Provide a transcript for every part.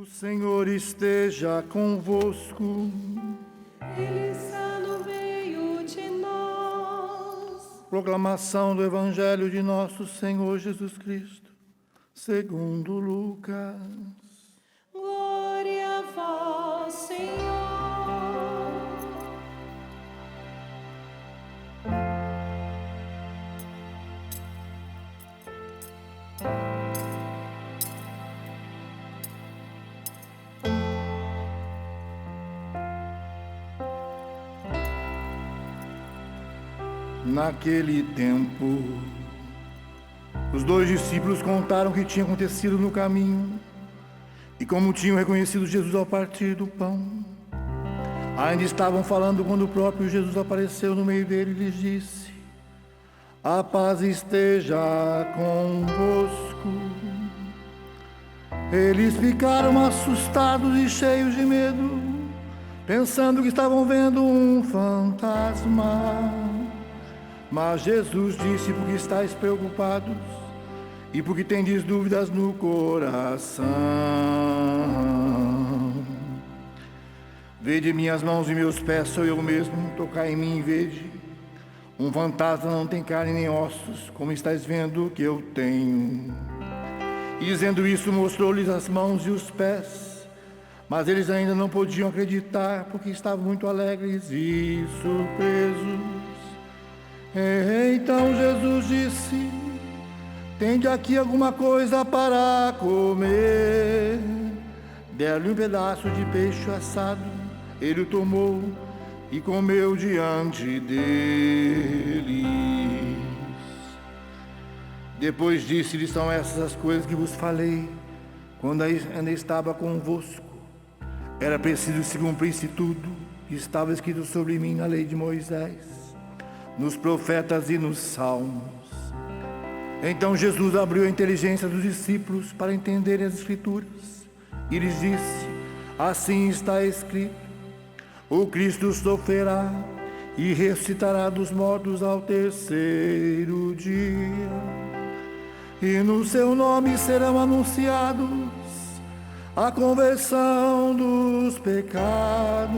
O Senhor esteja convosco. Ele está no meio de nós. Proclamação do Evangelho de nosso Senhor Jesus Cristo, segundo Lucas. Glória a vós, Senhor. Naquele tempo, os 2 discípulos contaram o que tinha acontecido no caminho e como tinham reconhecido Jesus ao partir do pão. Ainda estavam falando quando o próprio Jesus apareceu no meio dele e lhes disse: a paz esteja convosco. Eles ficaram assustados e cheios de medo, pensando que estavam vendo um fantasma. Mas Jesus disse: por que estáis preocupados e por que tendes dúvidas no coração? Vede minhas mãos e meus pés, sou eu mesmo, tocai em mim e vede. Um fantasma não tem carne nem ossos, como estáis vendo que eu tenho. E dizendo isso, mostrou-lhes as mãos e os pés, mas eles ainda não podiam acreditar, porque estavam muito alegres e surpresos. Então Jesus disse: tende aqui alguma coisa para comer. Deram-lhe um pedaço de peixe assado, ele o tomou e comeu diante deles. Depois disse-lhes: são essas as coisas que vos falei quando ainda estava convosco. Era preciso se cumprisse tudo que estava escrito sobre mim na lei de Moisés, nos profetas e nos salmos. Então Jesus abriu a inteligência dos discípulos para entenderem as Escrituras e lhes disse: assim está escrito, o Cristo sofrerá e ressuscitará dos mortos ao terceiro dia, e no seu nome serão anunciados a conversão dos pecados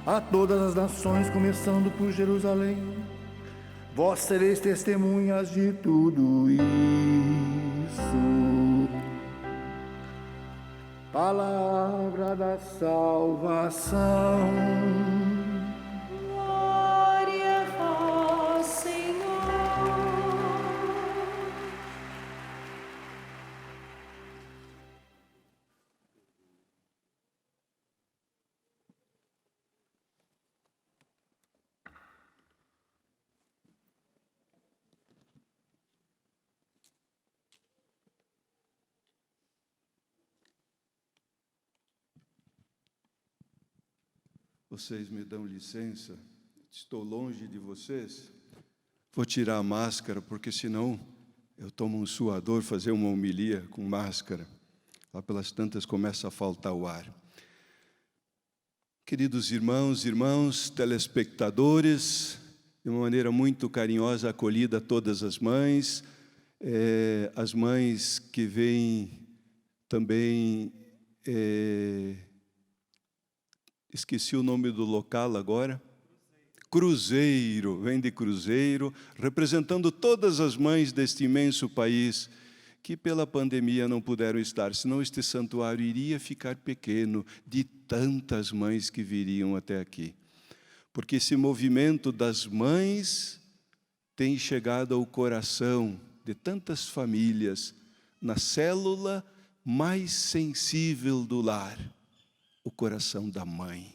a todas as nações, começando por Jerusalém. Vós sereis testemunhas de tudo isso. Palavra da salvação. Glória a vós, Senhor. Vocês me dão licença, estou longe de vocês. Vou tirar a máscara, porque senão eu tomo um suador fazer uma homilia com máscara. Lá pelas tantas começa a faltar o ar. Queridos irmãos, telespectadores, de uma maneira muito carinhosa acolhida a todas as mães que vêm também... esqueci o nome do local agora. Cruzeiro, vem de Cruzeiro, representando todas as mães deste imenso país que pela pandemia não puderam estar, senão este santuário iria ficar pequeno de tantas mães que viriam até aqui. Porque esse movimento das mães tem chegado ao coração de tantas famílias, na célula mais sensível do lar, o coração da mãe.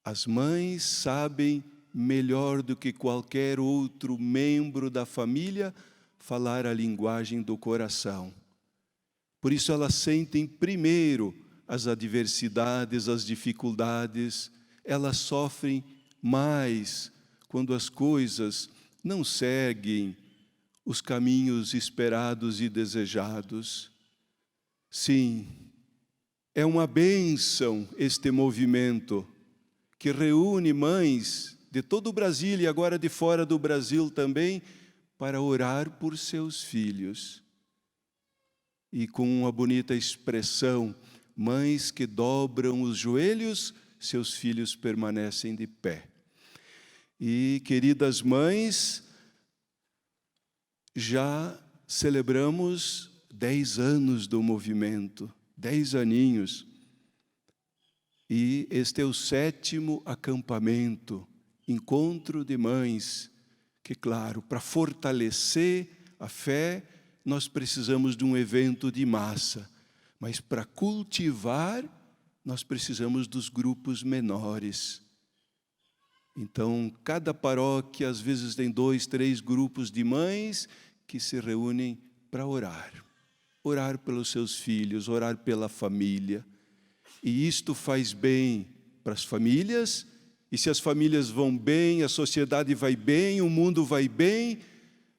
As mães sabem melhor do que qualquer outro membro da família falar a linguagem do coração. Por isso elas sentem primeiro as adversidades, as dificuldades. Elas sofrem mais quando as coisas não seguem os caminhos esperados e desejados. Sim, é uma bênção este movimento que reúne mães de todo o Brasil e agora de fora do Brasil também para orar por seus filhos. e com uma bonita expressão: mães que dobram os joelhos, seus filhos permanecem de pé. E, queridas mães, já celebramos 10 anos do movimento, 10 aninhos. E este é o 7º acampamento, encontro de mães, que, claro, para fortalecer a fé, nós precisamos de um evento de massa, mas para cultivar, nós precisamos dos grupos menores. Então, cada paróquia, às vezes, tem 2, 3 grupos de mães que se reúnem para orar. Orar pelos seus filhos, orar pela família. E isto faz bem para as famílias, e se as famílias vão bem, a sociedade vai bem, o mundo vai bem,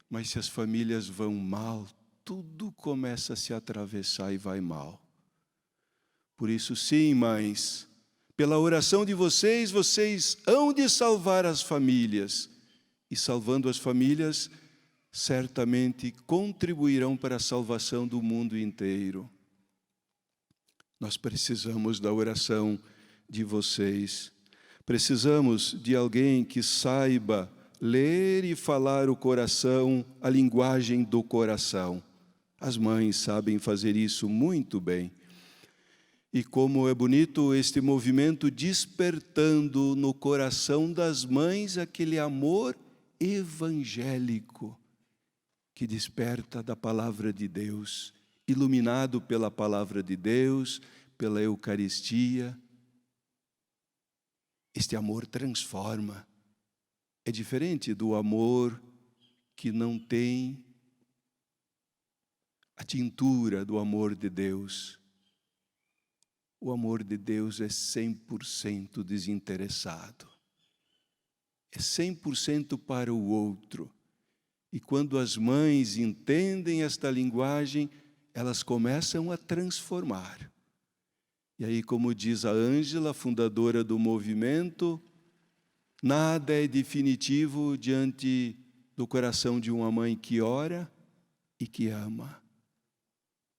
mas se as famílias vão mal, tudo começa a se atravessar e vai mal. Por isso, sim, mães, pela oração de vocês, vocês hão de salvar as famílias. E salvando as famílias, certamente contribuirão para a salvação do mundo inteiro. Nós precisamos da oração de vocês. Precisamos de alguém que saiba ler e falar o coração, a linguagem do coração. As mães sabem fazer isso muito bem. E como é bonito este movimento despertando no coração das mães aquele amor evangélico que desperta da palavra de Deus, iluminado pela palavra de Deus, pela Eucaristia. Este amor transforma. É diferente do amor que não tem a tintura do amor de Deus. O amor de Deus é 100% desinteressado. É 100% para o outro. E quando as mães entendem esta linguagem, elas começam a transformar. E aí, como diz a Ângela, fundadora do movimento, nada é definitivo diante do coração de uma mãe que ora e que ama.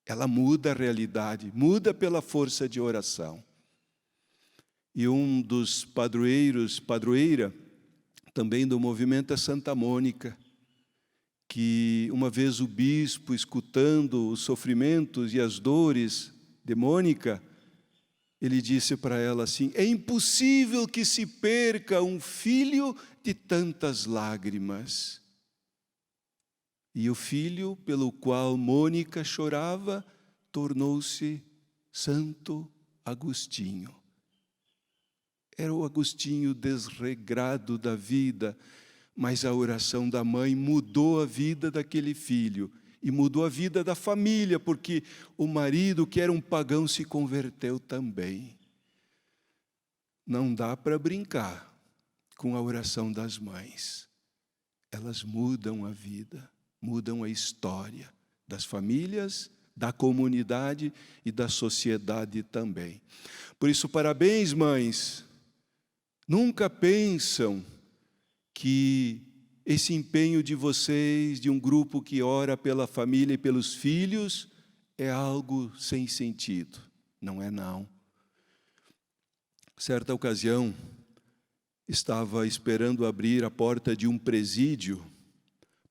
Ela muda a realidade, muda pela força de oração. E um dos padroeira, também do movimento, é Santa Mônica, que uma vez o bispo, escutando os sofrimentos e as dores de Mônica, ele disse para ela assim: é impossível que se perca um filho de tantas lágrimas. E o filho pelo qual Mônica chorava tornou-se Santo Agostinho. Era o Agostinho desregrado da vida, mas a oração da mãe mudou a vida daquele filho e mudou a vida da família, porque o marido, que era um pagão, se converteu também. Não dá para brincar com a oração das mães. Elas mudam a vida. Mudam a história das famílias, da comunidade e da sociedade também. Por isso, parabéns, mães. Nunca pensam que esse empenho de vocês, de um grupo que ora pela família e pelos filhos, é algo sem sentido. Não é, não. Certa ocasião, estava esperando abrir a porta de um presídio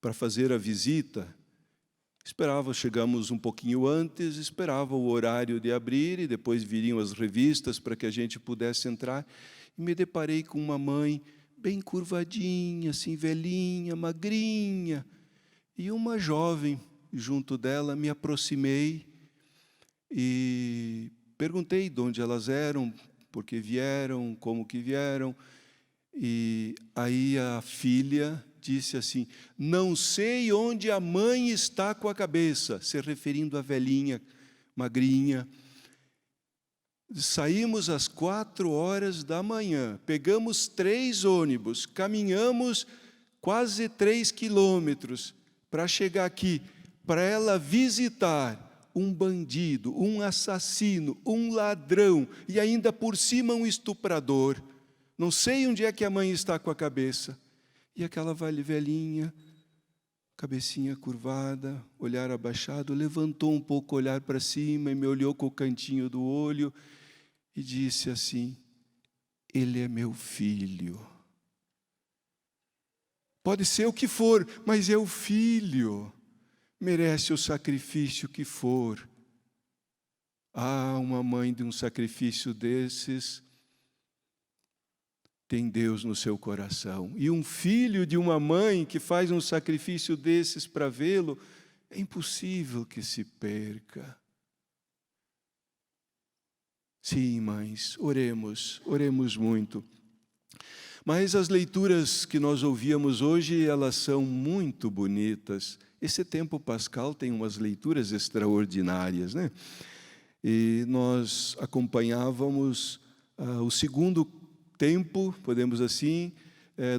para fazer a visita. Chegamos um pouquinho antes, esperava o horário de abrir e depois viriam as revistas para que a gente pudesse entrar. E me deparei com uma mãe bem curvadinha, assim, velhinha, magrinha, e uma jovem junto dela. Me aproximei e perguntei de onde elas eram, por que vieram, como que vieram. E aí a filha disse assim: não sei onde a mãe está com a cabeça, se referindo à velhinha, magrinha. Saímos às 4h da manhã, pegamos 3 ônibus, caminhamos quase 3 quilômetros para chegar aqui, para ela visitar um bandido, um assassino, um ladrão e ainda por cima um estuprador. Não sei onde é que a mãe está com a cabeça. E aquela velhinha cabecinha curvada, olhar abaixado, levantou um pouco o olhar para cima e me olhou com o cantinho do olho e disse assim: ele é meu filho. Pode ser o que for, mas é o filho. Merece o sacrifício que for. Ah, uma mãe de um sacrifício desses tem Deus no seu coração. E um filho de uma mãe que faz um sacrifício desses para vê-lo, é impossível que se perca. Sim, mães, oremos muito. Mas as leituras que nós ouvíamos hoje, elas são muito bonitas. Esse tempo pascal tem umas leituras extraordinárias, né? E nós acompanhávamos o segundo tempo, podemos assim,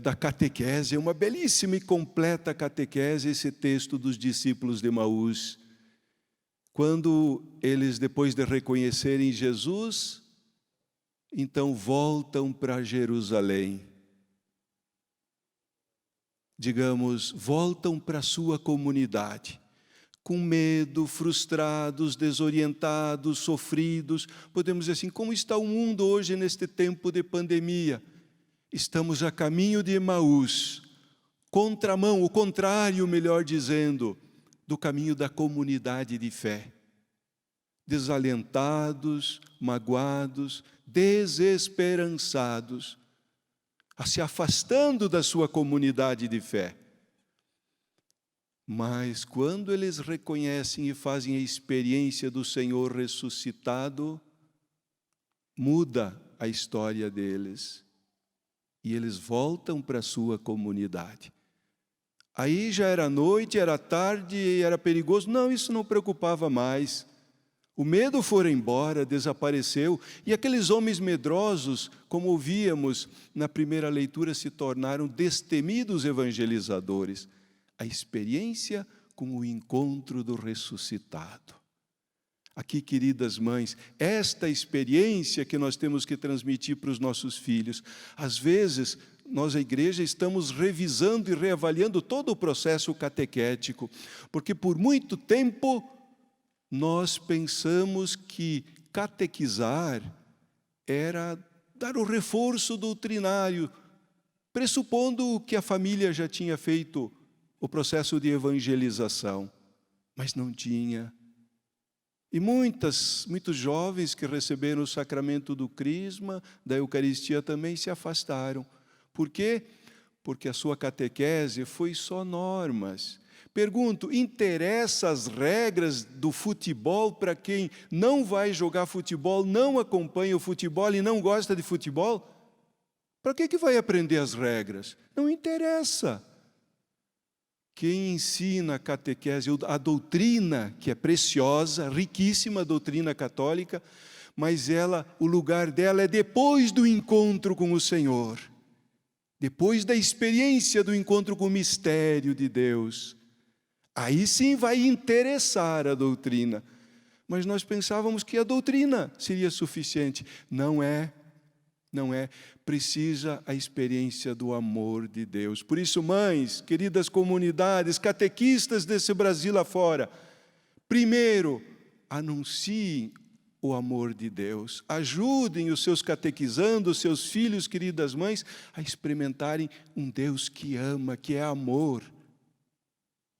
da catequese, uma belíssima e completa catequese, esse texto dos discípulos de Emaús. Quando eles, depois de reconhecerem Jesus, então voltam para Jerusalém. Digamos, voltam para a sua comunidade, com medo, frustrados, desorientados, sofridos. Podemos dizer assim, como está o mundo hoje neste tempo de pandemia? Estamos a caminho de Emaús, contramão, o contrário, melhor dizendo, do caminho da comunidade de fé. Desalentados, magoados, desesperançados, se afastando da sua comunidade de fé. Mas quando eles reconhecem e fazem a experiência do Senhor ressuscitado, muda a história deles. E eles voltam para a sua comunidade. Aí já era noite, era tarde, era perigoso. Não, isso não preocupava mais. O medo foi embora, desapareceu, e aqueles homens medrosos, como ouvíamos na primeira leitura, se tornaram destemidos evangelizadores. A experiência com o encontro do ressuscitado. Aqui, queridas mães, esta experiência que nós temos que transmitir para os nossos filhos. Às vezes, nós, a igreja, estamos revisando e reavaliando todo o processo catequético, porque por muito tempo nós pensamos que catequizar era dar o reforço doutrinário, pressupondo que a família já tinha feito o processo de evangelização, mas não tinha. E muitos jovens que receberam o sacramento do crisma, da Eucaristia também se afastaram. Por quê? Porque a sua catequese foi só normas. Pergunto, interessa as regras do futebol para quem não vai jogar futebol, não acompanha o futebol e não gosta de futebol? Para que vai aprender as regras? Não interessa. Quem ensina a catequese, a doutrina, que é preciosa, riquíssima doutrina católica, mas o lugar dela é depois do encontro com o Senhor, depois da experiência do encontro com o mistério de Deus. Aí sim vai interessar a doutrina. Mas nós pensávamos que a doutrina seria suficiente. Não é. Não é. Precisa a experiência do amor de Deus. Por isso, mães, queridas comunidades, catequistas desse Brasil afora, primeiro, anunciem o amor de Deus. Ajudem os seus catequizandos, os seus filhos, queridas mães, a experimentarem um Deus que ama, que é amor.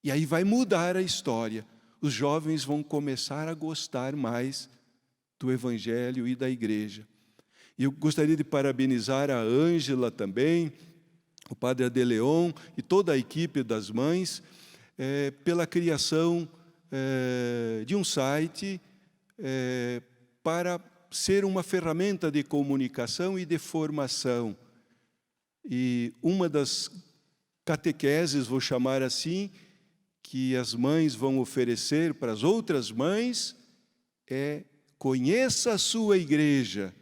E aí vai mudar a história. Os jovens vão começar a gostar mais do Evangelho e da igreja. E eu gostaria de parabenizar a Ângela também, o padre Adeleon e toda a equipe das mães pela criação de um site para ser uma ferramenta de comunicação e de formação. E uma das catequeses, vou chamar assim, que as mães vão oferecer para as outras mães é: conheça a sua igreja.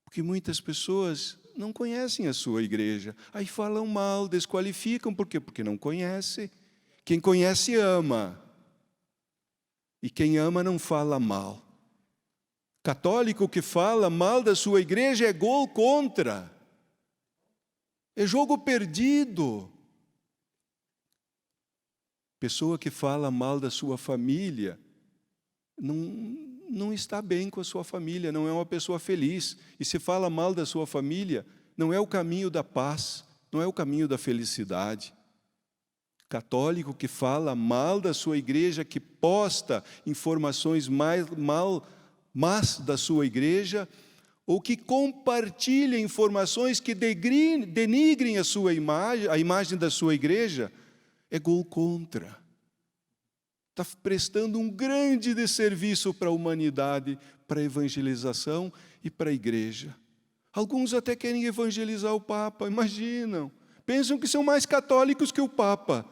Porque muitas pessoas não conhecem a sua igreja. Aí falam mal, desqualificam. Por quê? Porque não conhece. Quem conhece ama. E quem ama não fala mal. Católico que fala mal da sua igreja é gol contra. É jogo perdido. Pessoa que fala mal da sua família não está bem com a sua família, não é uma pessoa feliz. E se fala mal da sua família, não é o caminho da paz, não é o caminho da felicidade. Católico que fala mal da sua igreja, que posta informações más da sua igreja, ou que compartilha informações que denigrem a imagem da sua igreja, é gol contra. Está prestando um grande desserviço para a humanidade, para a evangelização e para a igreja. Alguns até querem evangelizar o Papa, imaginam. Pensam que são mais católicos que o Papa.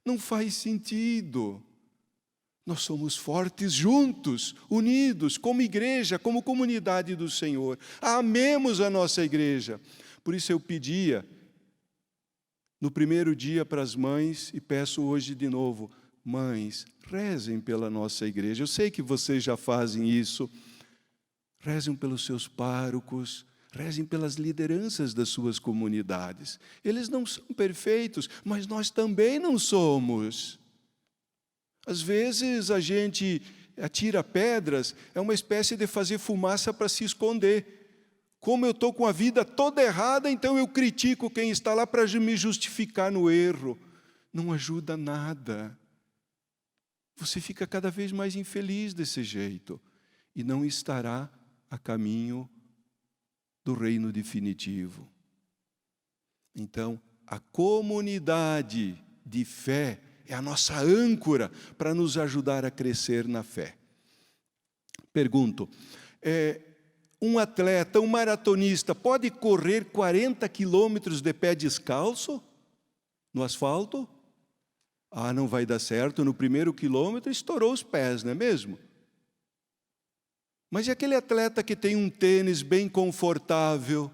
Não faz sentido. Nós somos fortes juntos, unidos, como igreja, como comunidade do Senhor. Amemos a nossa igreja. Por isso eu pedia, no primeiro dia para as mães, e peço hoje de novo, mães, rezem pela nossa igreja. Eu sei que vocês já fazem isso. Rezem pelos seus párocos, rezem pelas lideranças das suas comunidades. Eles não são perfeitos, mas nós também não somos. Às vezes a gente atira pedras, é uma espécie de fazer fumaça para se esconder. Como eu estou com a vida toda errada, então eu critico quem está lá para me justificar no erro. Não ajuda nada. Você fica cada vez mais infeliz desse jeito e não estará a caminho do reino definitivo. Então, a comunidade de fé é a nossa âncora para nos ajudar a crescer na fé. Pergunto, um atleta, um maratonista, pode correr 40 quilômetros de pé descalço no asfalto? Ah, não vai dar certo, no primeiro quilômetro estourou os pés, não é mesmo? Mas e aquele atleta que tem um tênis bem confortável?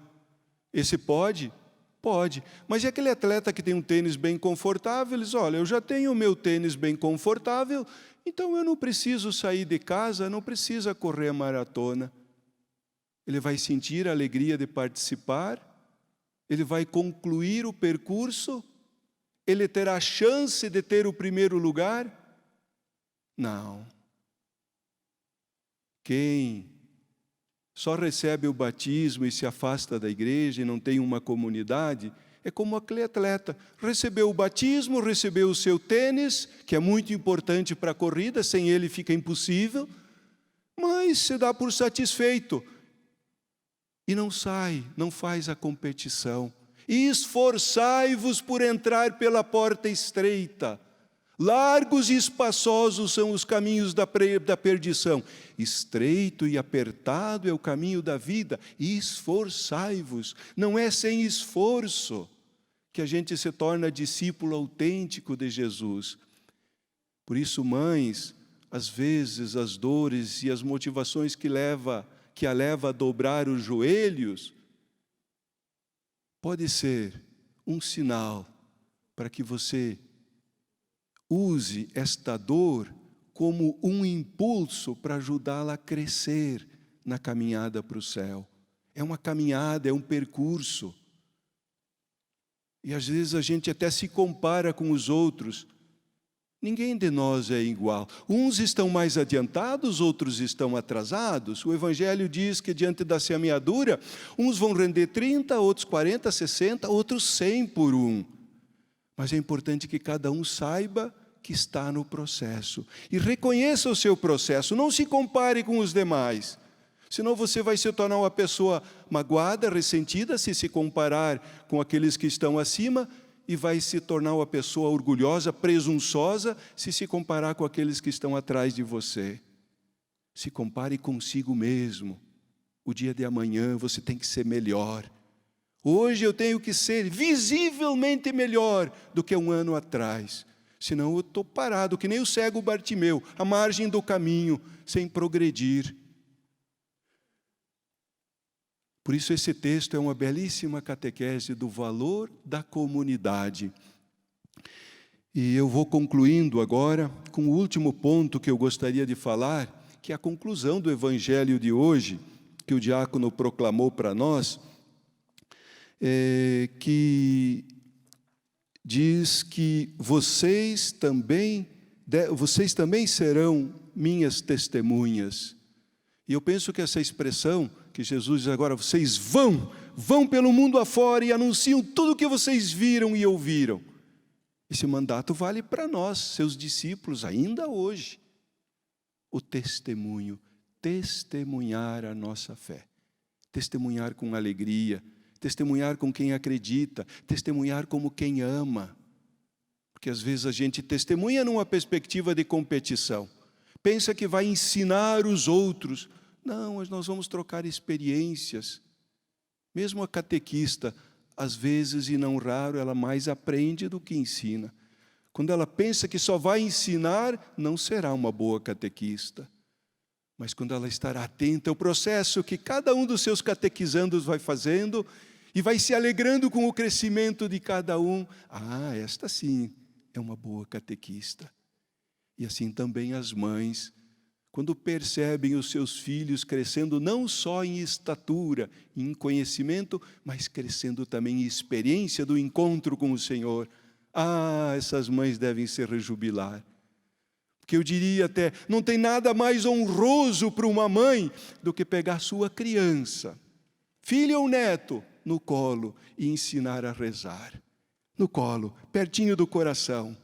Esse pode? Pode. Mas e aquele atleta que tem um tênis bem confortável? Ele diz, olha, eu já tenho o meu tênis bem confortável, então eu não preciso sair de casa, não precisa correr a maratona. Ele vai sentir a alegria de participar, ele vai concluir o percurso, ele terá a chance de ter o primeiro lugar? Não. Quem só recebe o batismo e se afasta da igreja e não tem uma comunidade, é como aquele atleta. Recebeu o batismo, recebeu o seu tênis, que é muito importante para a corrida, sem ele fica impossível, mas se dá por satisfeito e não sai, não faz a competição. E esforçai-vos por entrar pela porta estreita. Largos e espaçosos são os caminhos da perdição. Estreito e apertado é o caminho da vida. Esforçai-vos. Não é sem esforço que a gente se torna discípulo autêntico de Jesus. Por isso, mães, às vezes as dores e as motivações que a leva a dobrar os joelhos, pode ser um sinal para que você use esta dor como um impulso para ajudá-la a crescer na caminhada para o céu. É uma caminhada, é um percurso. E às vezes a gente até se compara com os outros. Ninguém de nós é igual. Uns estão mais adiantados, outros estão atrasados. O Evangelho diz que diante da semeadura, uns vão render 30, outros 40, 60, outros 100 por um. Mas é importante que cada um saiba que está no processo. E reconheça o seu processo, não se compare com os demais. Senão você vai se tornar uma pessoa magoada, ressentida, se comparar com aqueles que estão acima, e vai se tornar uma pessoa orgulhosa, presunçosa, se comparar com aqueles que estão atrás de você. Se compare consigo mesmo. O dia de amanhã você tem que ser melhor. Hoje eu tenho que ser visivelmente melhor do que um ano atrás. Senão eu estou parado, que nem o cego Bartimeu, à margem do caminho, sem progredir. Por isso esse texto é uma belíssima catequese do valor da comunidade. E eu vou concluindo agora com o último ponto que eu gostaria de falar, que é a conclusão do Evangelho de hoje, que o diácono proclamou para nós, que diz que vocês também serão minhas testemunhas. E eu penso que essa expressão que Jesus diz agora, vocês vão pelo mundo afora e anunciam tudo o que vocês viram e ouviram. Esse mandato vale para nós, seus discípulos, ainda hoje. O testemunho, testemunhar a nossa fé, testemunhar com alegria, testemunhar com quem acredita, testemunhar como quem ama. Porque às vezes a gente testemunha numa perspectiva de competição. Pensa que vai ensinar os outros. Não, mas nós vamos trocar experiências. Mesmo a catequista, às vezes e não raro, ela mais aprende do que ensina. Quando ela pensa que só vai ensinar, não será uma boa catequista. Mas quando ela estará atenta ao processo que cada um dos seus catequizandos vai fazendo e vai se alegrando com o crescimento de cada um, esta sim é uma boa catequista. E assim também as mães, quando percebem os seus filhos crescendo não só em estatura, em conhecimento, mas crescendo também em experiência do encontro com o Senhor, essas mães devem se rejubilar. Porque eu diria até, não tem nada mais honroso para uma mãe do que pegar sua criança, filho ou neto, no colo e ensinar a rezar. No colo, pertinho do coração.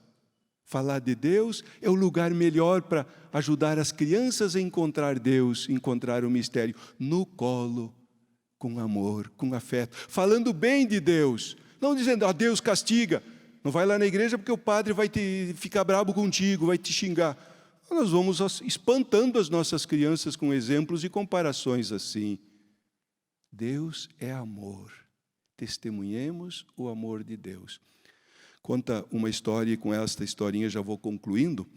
Falar de Deus é o lugar melhor para ajudar as crianças a encontrar Deus, encontrar o mistério. No colo, com amor, com afeto. Falando bem de Deus, não dizendo, Deus castiga. Não vai lá na igreja porque o padre vai ficar bravo contigo, vai te xingar. Nós vamos espantando as nossas crianças com exemplos e comparações assim. Deus é amor. Testemunhemos o amor de Deus. Conta uma história, e com esta historinha já vou concluindo,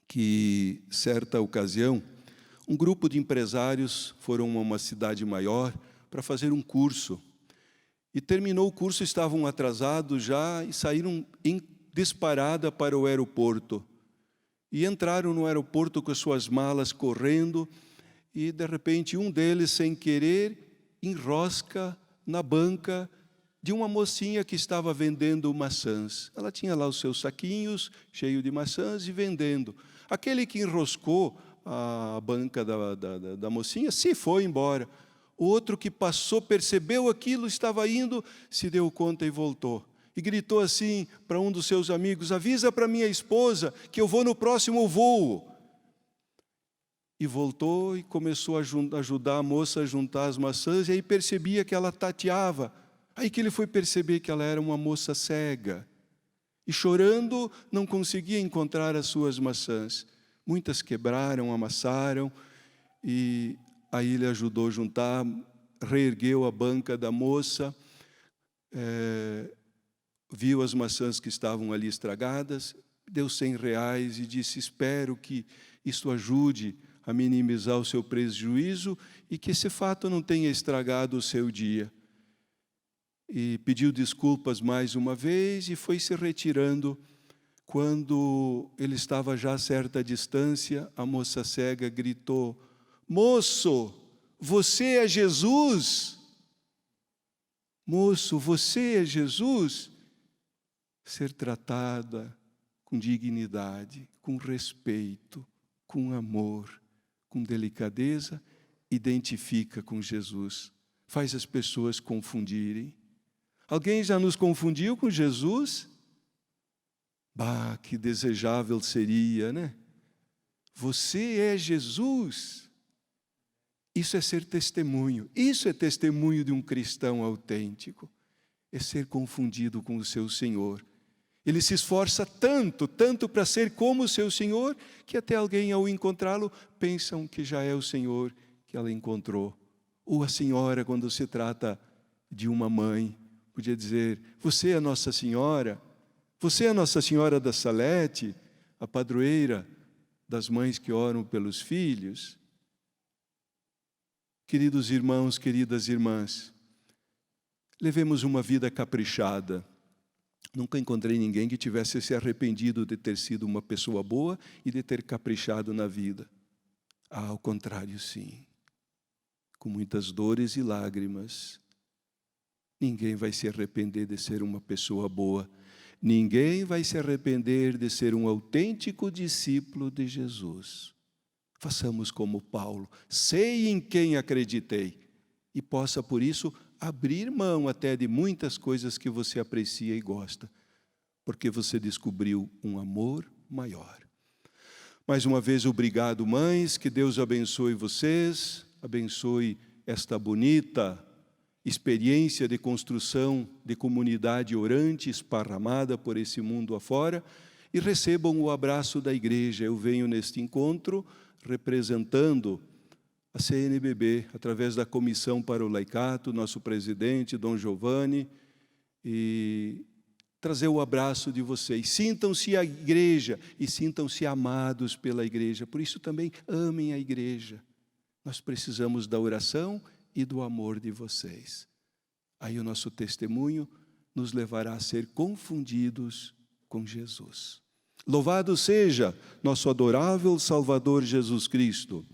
que certa ocasião, um grupo de empresários foram a uma cidade maior para fazer um curso. E terminou o curso, estavam atrasados já e saíram em disparada para o aeroporto. E entraram no aeroporto com as suas malas correndo e, de repente, um deles, sem querer, enrosca na banca de uma mocinha que estava vendendo maçãs. Ela tinha lá os seus saquinhos cheios de maçãs e vendendo. Aquele que enroscou a banca da mocinha se foi embora. O outro que passou, percebeu aquilo, estava indo, se deu conta e voltou. E gritou assim para um dos seus amigos, avisa para minha esposa que eu vou no próximo voo. E voltou e começou a ajudar a moça a juntar as maçãs, e aí percebia que ela tateava. Aí que ele foi perceber que ela era uma moça cega. E chorando, não conseguia encontrar as suas maçãs. Muitas quebraram, amassaram, e aí ele ajudou a juntar, reergueu a banca da moça, viu as maçãs que estavam ali estragadas, deu R$100 e disse, espero que isso ajude a minimizar o seu prejuízo e que esse fato não tenha estragado o seu dia. E pediu desculpas mais uma vez e foi se retirando. Quando ele estava já a certa distância, a moça cega gritou, moço, você é Jesus? Moço, você é Jesus? Ser tratada com dignidade, com respeito, com amor, com delicadeza, identifica com Jesus. Faz as pessoas confundirem. Alguém já nos confundiu com Jesus? Bah, que desejável seria, né? Você é Jesus. Isso é ser testemunho. Isso é testemunho de um cristão autêntico. É ser confundido com o seu Senhor. Ele se esforça tanto, tanto para ser como o seu Senhor, que até alguém ao encontrá-lo pensam que já é o Senhor que ela encontrou. Ou a senhora, quando se trata de uma mãe, podia dizer, você é a Nossa Senhora? Você é a Nossa Senhora da Salete, a padroeira das mães que oram pelos filhos? Queridos irmãos, queridas irmãs, levemos uma vida caprichada. Nunca encontrei ninguém que tivesse se arrependido de ter sido uma pessoa boa e de ter caprichado na vida. Ao contrário, sim. Com muitas dores e lágrimas. Ninguém vai se arrepender de ser uma pessoa boa. ninguém vai se arrepender de ser um autêntico discípulo de Jesus. Façamos como Paulo, sei em quem acreditei, e possa, por isso, abrir mão até de muitas coisas que você aprecia e gosta, porque você descobriu um amor maior. Mais uma vez, obrigado, mães, que Deus abençoe vocês, abençoe esta bonita experiência de construção de comunidade orante esparramada por esse mundo afora, e recebam o abraço da igreja. Eu venho neste encontro representando a CNBB, através da Comissão para o Laicato, nosso presidente, Dom Giovanni, e trazer o abraço de vocês. Sintam-se a igreja e sintam-se amados pela igreja. Por isso também amem a igreja. Nós precisamos da oração e do amor de vocês. Aí o nosso testemunho nos levará a ser confundidos com Jesus. Louvado seja nosso adorável Salvador Jesus Cristo.